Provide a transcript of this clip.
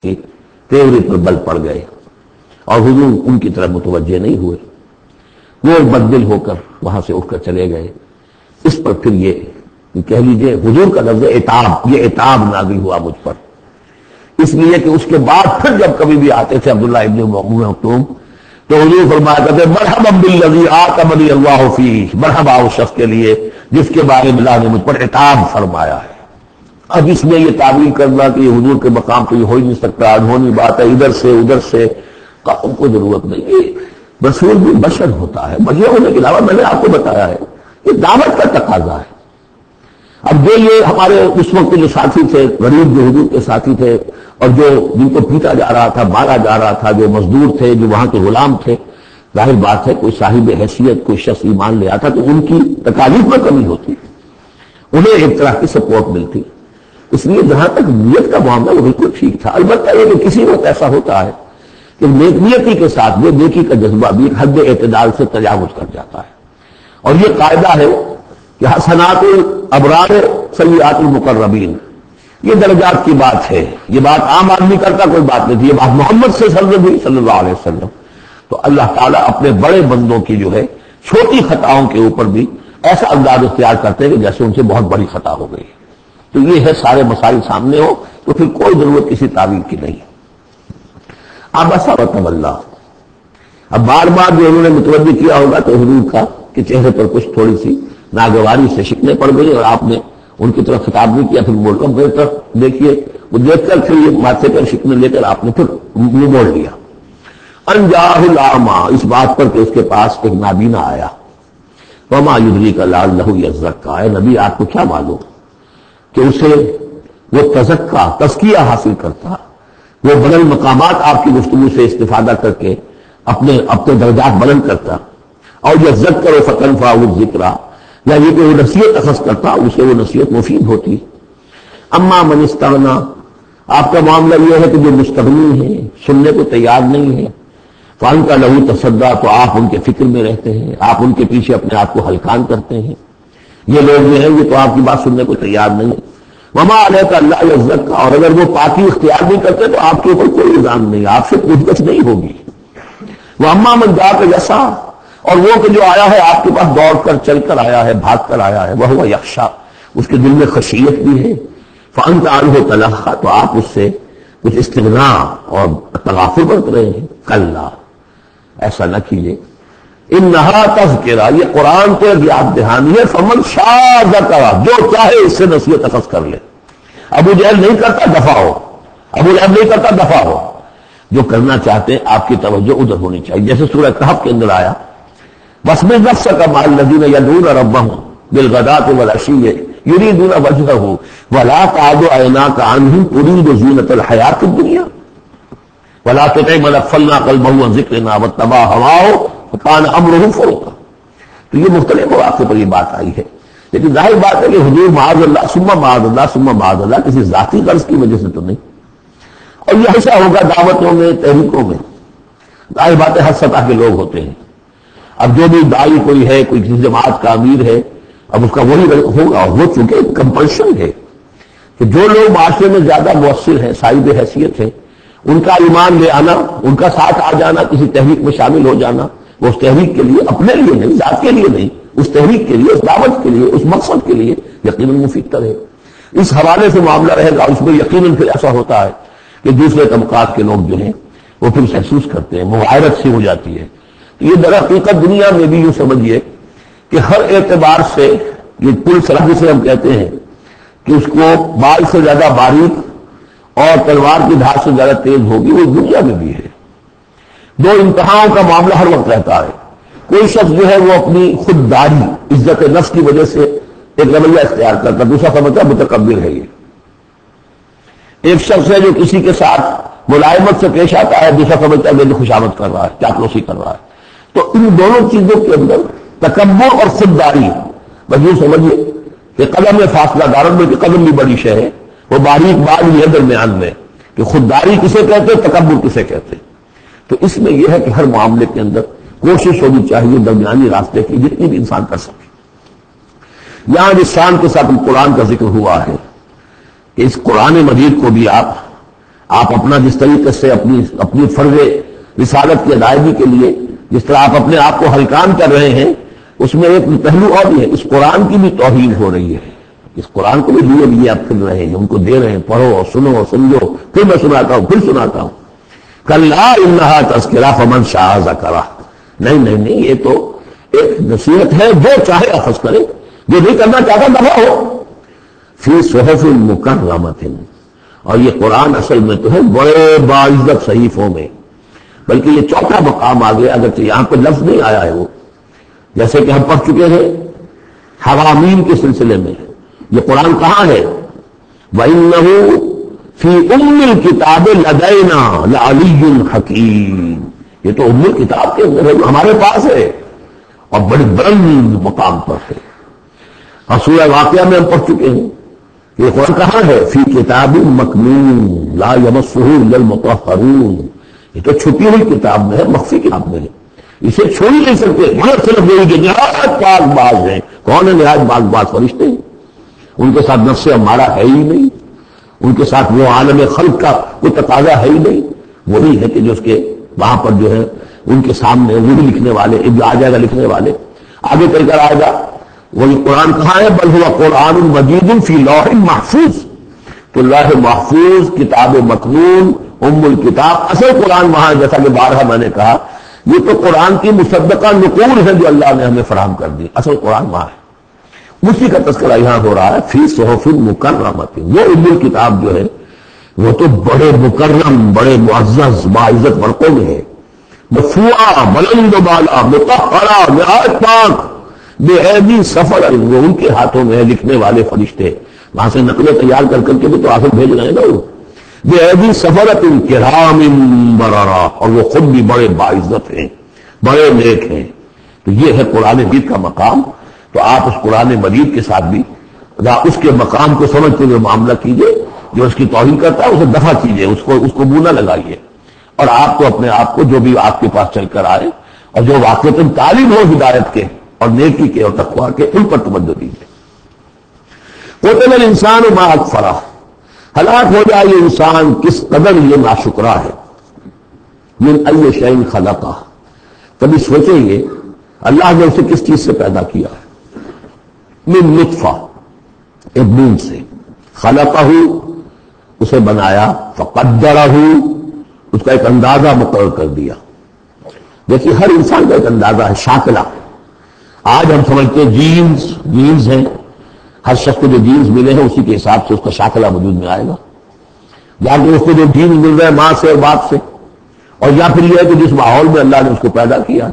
تیوری پر بل پڑ گئے اور حضور ان کی طرف متوجہ نہیں ہوئے. وہ بددل ہو کر وہاں سے اٹھ کر چلے گئے. اس پر پھر یہ کہہ لیجئے حضور کا لفظ عتاب، یہ عتاب نازل ہوا مجھ پر، اس لیے کہ اس کے بعد پھر جب کبھی بھی آتے تھے عبداللہ ابن ام مکتوم تو حضور فرمایا کرتے مرحبا بالذی آتمنی اللہ فیہ، مرحبا اس شخص کے لیے جس کے بارے میں اللہ نے مجھ پر عتاب فرمایا ہے. اب اس میں یہ تعبیر کرنا کہ یہ حضور کے مقام پہ یہ ہو ہی نہیں سکتا، انہونی بات ہے، ادھر سے ادھر سے کو ضرورت نہیں. رسول بھی بشر ہوتا ہے، بشر ہونے کے علاوہ میں نے آپ کو بتایا ہے یہ دعوت کا تقاضا ہے. اب جو یہ ہمارے اس وقت جو ساتھی تھے، غریب جو حضور کے ساتھی تھے اور جو جن کو پیٹا جا رہا تھا، مارا جا رہا تھا، جو مزدور تھے، جو وہاں کے غلام تھے، ظاہر بات ہے کوئی صاحب حیثیت کوئی شخص ایمان لے آتا تو ان کی تکالیف میں کمی ہوتی، انہیں ایک طرح کی سپورٹ ملتی. اس لیے جہاں تک نیت کا معاملہ وہ بالکل ٹھیک تھا. البتہ یہ کہ کسی وقت ایسا ہوتا ہے کہ نیکی کے ساتھ وہ نیکی کا جذبہ بھی حد اعتدال سے تجاوز کر جاتا ہے. اور یہ قاعدہ ہے کہ حسنات الابرار سیئات المقربین، یہ درجات کی بات ہے، یہ بات عام آدمی کرتا کوئی بات نہیں تھی، یہ بات محمد سے صلی اللہ علیہ وسلم. تو اللہ تعالیٰ اپنے بڑے بندوں کی جو ہے چھوٹی خطاؤں کے اوپر بھی ایسا انداز اختیار کرتے ہیں کہ جیسے ان سے بہت بڑی خطا ہو گئی. تو یہ ہے سارے مسائل سامنے ہو تو پھر کوئی ضرورت کسی تعویل کی نہیں. اب ایسا اللہ، اب بار بار جو انہوں نے متوجہ کیا ہوگا تو حضور کا کہ چہرے پر کچھ تھوڑی سی ناگواری سے شکنیں پڑ گئی اور آپ نے ان کی طرف خطاب نہیں کیا. پھر موڑ کر میری طرف دیکھیے، وہ دیکھ کر پھر یہ ماتھے پر شکنیں لے کر آپ نے پھر منہ موڑ لیا. انجاہ الاعمی، اس بات پر کہ اس کے پاس ایک نابینا آیا. وما یدریک لعلہ یزکیٰ، اے نبی آپ کو کیا معلوم کہ اسے وہ تزکیہ حاصل کرتا، وہ بلند مقامات آپ کی گفتگو سے استفادہ کر کے اپنے درجات بلند کرتا. اور یذکر فتنفعہ الذکریٰ، یا یہ کہ وہ نصیحت اخذ کرتا اسے وہ نصیحت مفید ہوتی. اما من استغنی، آپ کا معاملہ یہ ہے کہ جو مستغنی ہے، سننے کو تیار نہیں ہے، فانت لہ تصدیٰ، تو آپ ان کے فکر میں رہتے ہیں، آپ ان کے پیچھے اپنے آپ کو ہلکان کرتے ہیں. یہ لوگ جو ہیں یہ تو آپ کی بات سننے کو تیار نہیں. وما علیک الا یزکیٰ، اور اگر وہ پاکی اختیار نہیں کرتے تو آپ کے اوپر کوئی الزام نہیں، آپ سے پوچھ گچھ نہیں ہوگی. واما من جاءک یسعیٰ، اور وہ کہ جو آیا ہے آپ کے پاس دوڑ کر چل کر آیا ہے، بھاگ کر آیا ہے، وہو یخشیٰ، اس کے دل میں خشیت بھی ہے. فانت عنہ تلہیٰ، تو آپ اس سے کچھ استغنا اور تغافل برت رہے ہیں. کلا، ایسا نہ کیجیے. انہا تذکرہ، یہ قرآن تو ایک یاد دہانی ہے. فمن شاء ذکر، جو چاہے اس سے نصیحت اخذ کر لے. ابو جہل نہیں کرتا دفاع ہو، ابو لہب نہیں کرتا دفاع ہو. جو کرنا چاہتے ہیں آپ کی توجہ ادھر ہونی چاہیے. جیسے سورہ کہف کے اندر آیا واصبر نفسک مع الذین یدعون ربهم بالغداة والعشی یریدون وجہہ ولا تعد عیناک عنہم ترید زینۃ الحیاۃ الدنیا ولا تطع من اغفلنا قلبہ عن ذکرنا واتبع ہواہ وکان امرہ فرطا. تو یہ مختلف مواقع پر یہ بات آئی ہے. لیکن ظاہر بات ہے کہ حضور معاذ اللہ ثم معاذ اللہ ثم معاذ اللہ کسی ذاتی غرض کی وجہ سے تو نہیں. اور یہ ایسا ہوگا دعوتوں میں، تحریکوں میں. ظاہر بات ہے ہر سطح کے لوگ ہوتے ہیں. اب جو بھی داعی کوئی ہے، کوئی کسی جماعت کا امیر ہے، اب اس کا وہی ہوگا. وہ چونکہ کمپلشن ہے کہ جو لوگ معاشرے میں زیادہ مؤثر ہیں، صاحب حیثیت ہیں، ان کا ایمان لے آنا، ان کا ساتھ آ جانا، کسی تحریک میں شامل ہو جانا، وہ اس تحریک کے لیے، اپنے لیے نہیں، ذات کے لیے نہیں، اس تحریک کے لیے، اس دعوت کے لیے، اس مقصد کے لیے یقیناً مفید ہے. اس حوالے سے معاملہ رہے گا. اس میں یقیناً پھر ایسا ہوتا ہے کہ دوسرے طبقات کے لوگ جو ہیں وہ پھر محسوس کرتے ہیں، معایرت سی ہو جاتی ہے. یہ در حقیقت دنیا میں بھی یوں سمجھیے کہ ہر اعتبار سے یہ پل سرحد جسے ہم کہتے ہیں کہ اس کو بال سے زیادہ باریک اور تلوار کی دھار سے زیادہ تیز ہوگی، وہ دنیا میں بھی ہے. دو انتہاؤں کا معاملہ ہر وقت رہتا ہے. کوئی شخص جو ہے وہ اپنی خودداری، عزت نفس کی وجہ سے ایک رویہ اختیار کرتا، دوسرا سمجھتا متکبر ہے. یہ ایک شخص ہے جو کسی کے ساتھ ملائمت سے پیش آتا ہے، دوسرا سمجھتا ہے میری خوشامد کر رہا ہے، چاپلوسی کر رہا ہے. تو ان دونوں چیزوں کے اندر تکبر اور خودداری، بس یوں سمجھیے کہ قدم میں فاصلہ دارن میں کہ قدم بھی بڑی شے ہے، وہ باریک بات بھی ہے درمیان میں کہ خودداری کسے کہتے ہیں، تکبر کسے کہتے ہیں. تو اس میں یہ ہے کہ ہر معاملے کے اندر کوشش ہونی چاہیے درمیانی راستے کی جتنی بھی انسان کر سکے. یہاں جس شان کے ساتھ قرآن کا ذکر ہوا ہے کہ اس قرآن مجید کو بھی آپ آپ اپنا جس طریقے سے اپنی فرض رسالت کی ادائیگی کے لیے جس طرح آپ اپنے آپ کو ہلکان کر رہے ہیں، اس میں ایک پہلو اور بھی ہے، اس قرآن کی بھی توہین ہو رہی ہے۔ اس قرآن کو بھی لیے آپ پھر رہے ہیں، ان کو دے رہے ہیں، پڑھو اور سنو اور سمجھو، پھر میں سناتا ہوں، پھر سناتا ہوں۔ کلا انہا تذکرہ فمن شاء ذکرہ، نہیں، یہ تو ایک نصیحت ہے، جو چاہے اخذ کرے، جو نہیں کرنا چاہتا دفع ہو۔ فی صحف مکرمۃ، اور یہ قرآن اصل میں تو ہے بڑے باعزت صحیفوں میں، بلکہ یہ چوتھا مقام آ گیا، اگرچہ یہاں پہ لفظ نہیں آیا ہے وہ، جیسے کہ ہم پڑھ چکے ہیں حوامیم کے سلسلے میں۔ یہ قرآن کہاں ہے؟ وَإِنَّهُ فِي أُمِّ الْكِتَابِ لَدَيْنَا لَعَلِيٌّ حَكِيمٌ، یہ تو ام الکتاب کے اندر ہے، ہمارے پاس ہے اور بڑے بلند مقام پر ہے۔ اور سورہ واقعہ میں ہم پڑھ چکے ہیں، یہ قرآن کہاں ہے؟ فی کتاب مکنون لا یمسہ الا المطہرون، یہ تو چھپی ہوئی کتاب میں ہے، مخفی کتاب میں ہے، اسے چھوڑ نہیں سکتے، مگر صرف وہی کہ نہایت پاک باز ہیں۔ کون ہے نہایت پاک باز؟ فرشتے ہیں، ان کے ساتھ نفس ہمارا ہے ہی نہیں، ان کے ساتھ وہ عالم خلق کا کوئی تقاضا ہے ہی نہیں، وہی ہے کہ جو اس کے وہاں پر جو ہے ان کے سامنے وہی لکھنے والے، اب آ جائے گا لکھنے والے، آگے چل کر آئے گا وہی قرآن کہاں ہے؟ بل ہوا قرآن مجید فی لوح محفوظ، تو لوح محفوظ کتاب مکنون ام الکتاب، اصل قرآن وہاں، جیسا کہ بارہا میں نے کہا، یہ تو قرآن کی مصدقہ نقول ہے جو اللہ نے ہمیں فراہم کر دی، اصل قرآن وہاں ہے، اسی کا تذکرہ یہاں ہو رہا ہے۔ فی صحف مکرمۃ، وہ ام الکتاب جو ہے وہ تو بڑے مکرم، بڑے معزز باعزت ورقوں میں ہے، مرفوعہ بلند و بالا، مطہرہ نہایت پاک، بے ایدی سفر، وہ ان کے ہاتھوں میں ہے، لکھنے والے فرشتے وہاں سے نقلیں تیار کر کے بھی تو آخر بھیج رہے ہیں نا، وہ بے ایدی سفرۃ کرام بررہ، اور وہ خود بھی بڑے باعزت ہیں، بڑے نیک ہیں۔ تو یہ ہے قرآن مجید کا مقام، تو آپ اس قرآن مجید کے ساتھ بھی اس کے مقام کو سمجھتے ہوئے معاملہ کیجئے، جو اس کی توہین کرتا ہے اسے دفع کیجئے، اس کو منہ نہ لگائیے، اور آپ کو اپنے آپ کو جو بھی آپ کے پاس چل کر آئے اور جو واقعتاً تعلیم ہو ہدایت کے اور نیکی کے اور تقویٰ کے، ان پر توجہ دیجیے۔ قتل الانسان ما اکفرہ، ہلاک ہو جائے یہ انسان کس قدر یہ ناشکرا ہے۔ من ای شیء خلقہ، کبھی سوچیں گے اللہ نے اسے کس چیز سے پیدا کیا ہے؟ من نطفہ، ایک بوند سے، خلقہ، اسے بنایا، فقدرہ، اس کا ایک اندازہ مقرر کر دیا۔ دیکھیے ہر انسان کا ایک اندازہ ہے، شاکلہ۔ آج ہم سمجھتے ہیں جینز ہیں، ہر شخص کو جو جینز ملے ہیں اسی کے حساب سے اس کا شاکلہ وجود میں آئے گا، یا کہ اس کو جو جینز مل رہے ہیں ماں سے اور باپ سے، اور یا پھر یہ ہے کہ جس ماحول میں اللہ نے اس کو پیدا کیا،